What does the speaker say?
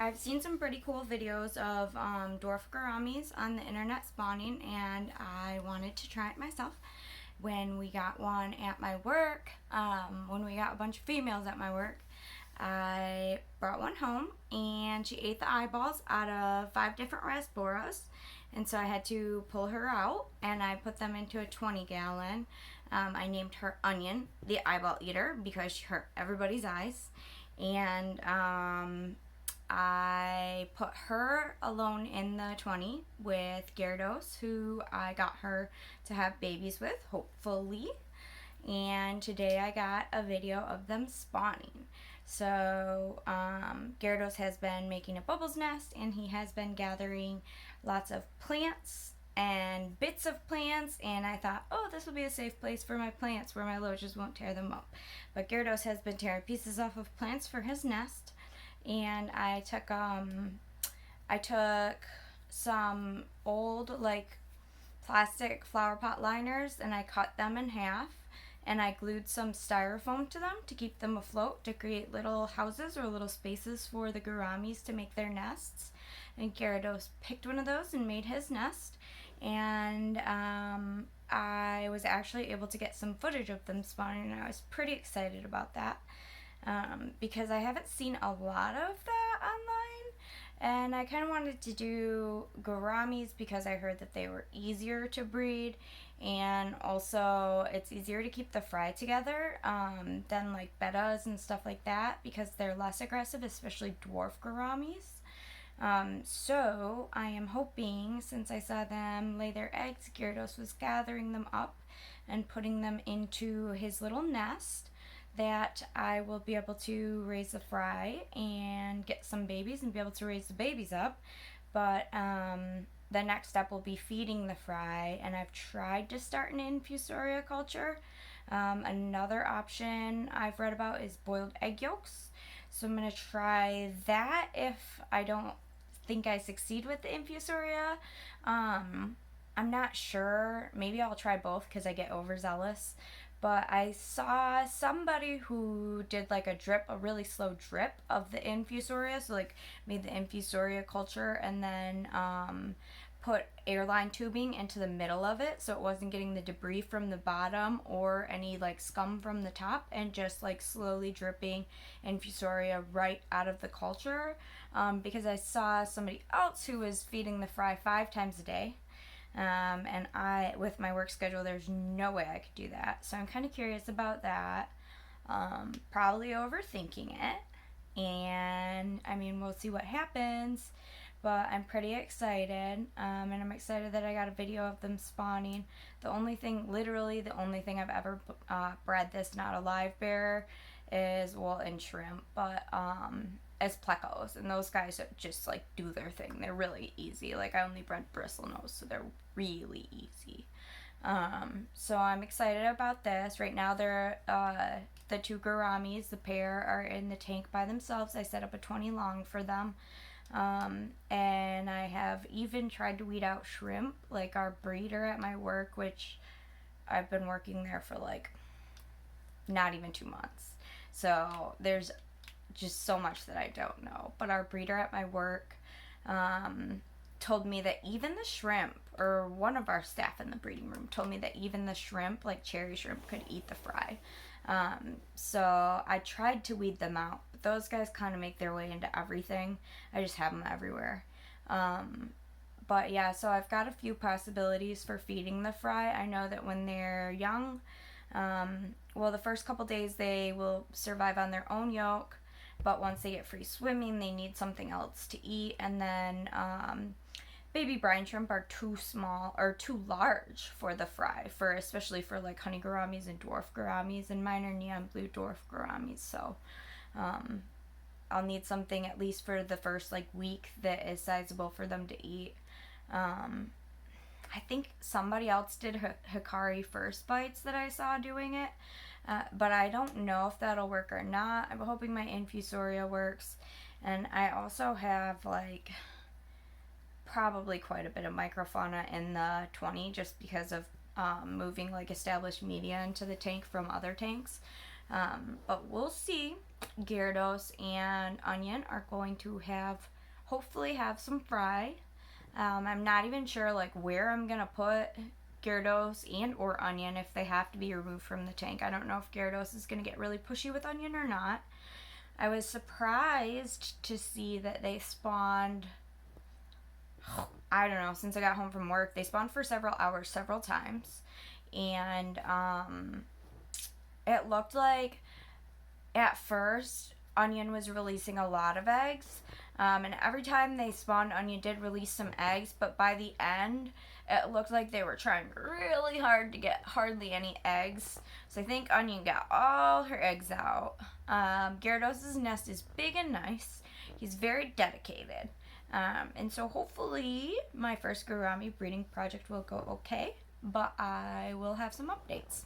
I've seen some pretty cool videos of dwarf gouramis on the internet spawning, and I wanted to try it myself. When we got one at my work, when we got a bunch of females at my work, I brought one home, and she ate the eyeballs out of 5 different rasboras. And so I had to pull her out, and I put them into a 20-gallon. I named her Onion, the eyeball eater, because she hurt everybody's eyes. And I put her alone in the 20 with Gyarados, who I got her to have babies with, hopefully. And today I got a video of them spawning. So Gyarados has been making a bubbles nest, and he has been gathering lots of plants and bits of plants, and I thought, oh, this will be a safe place for my plants where my loaches won't tear them up. But Gyarados has been tearing pieces off of plants for his nest, and I took some old plastic flower pot liners, and I cut them in half, and I glued some styrofoam to them to keep them afloat, to create little houses or little spaces for the gouramis to make their nests. And Gyarados picked one of those and made his nest, and I was actually able to get some footage of them spawning, and I was pretty excited about that. Because I haven't seen a lot of that online, and I kind of wanted to do gouramis because I heard that they were easier to breed, and also it's easier to keep the fry together than like bettas and stuff like that, because they're less aggressive, especially dwarf gouramis. So I am hoping, since I saw them lay their eggs, Gyarados was gathering them up and putting them into his little nest, that I will be able to raise the fry and get some babies and be able to raise the babies up. But the next step will be feeding the fry, and I've tried to start an infusoria culture. Another option I've read about is boiled egg yolks. So I'm going to try that if I don't think I succeed with the infusoria. I'm not sure. Maybe I'll try both because I get overzealous. But I saw somebody who did like a really slow drip of the infusoria. So like made the infusoria culture and then put airline tubing into the middle of it, so it wasn't getting the debris from the bottom or any like scum from the top, and just like slowly dripping infusoria right out of the culture, because I saw somebody else who was feeding the fry 5 times a day, and I, with my work schedule, there's no way I could do that. So I'm kind of curious about that. Probably overthinking it, and I mean, we'll see what happens. But I'm pretty excited, and I'm excited that I got a video of them spawning. Literally the only thing I've ever bred that's not a live bear is, well, in shrimp, but as plecos, and those guys just like do their thing. They're really easy. Like, I only bred bristlenose, so they're really easy. So I'm excited about this. Right now, they're the 2 gouramis, the pair, are in the tank by themselves. I set up a 20 long for them. And I have even tried to weed out shrimp, like our breeder at my work, which I've been working there for like not even 2 months. So there's just so much that I don't know. But our breeder at my work told me that even the shrimp, or one of our staff in the breeding room told me that even the shrimp, like cherry shrimp, could eat the fry. So I tried to weed them out. But those guys kind of make their way into everything. I just have them everywhere. But yeah, so I've got a few possibilities for feeding the fry. I know that when they're young, well, the first couple days they will survive on their own yolk, but once they get free swimming, they need something else to eat. And then baby brine shrimp are too small or too large for the fry, especially for like honey gouramis and dwarf gouramis, and mine are neon blue dwarf gouramis. So I'll need something at least for the first like week that is sizable for them to eat. I think somebody else did Hikari first bites that I saw doing it, but I don't know if that'll work or not. I'm hoping my infusoria works, and I also have like probably quite a bit of microfauna in the 20, just because of moving like established media into the tank from other tanks. But we'll see. Gyarados and Onion are going to hopefully have some fry. I'm not even sure like where I'm gonna put Gyarados and or Onion if they have to be removed from the tank. I don't know if Gyarados is gonna get really pushy with Onion or not. I was surprised to see that they spawned, I don't know, since I got home from work, they spawned for several hours, several times. And it looked like at first Onion was releasing a lot of eggs. And every time they spawned, Onion did release some eggs, but by the end, it looked like they were trying really hard to get hardly any eggs. So I think Onion got all her eggs out. Gyarados' nest is big and nice. He's very dedicated. And so hopefully my first Gourami breeding project will go okay, but I will have some updates.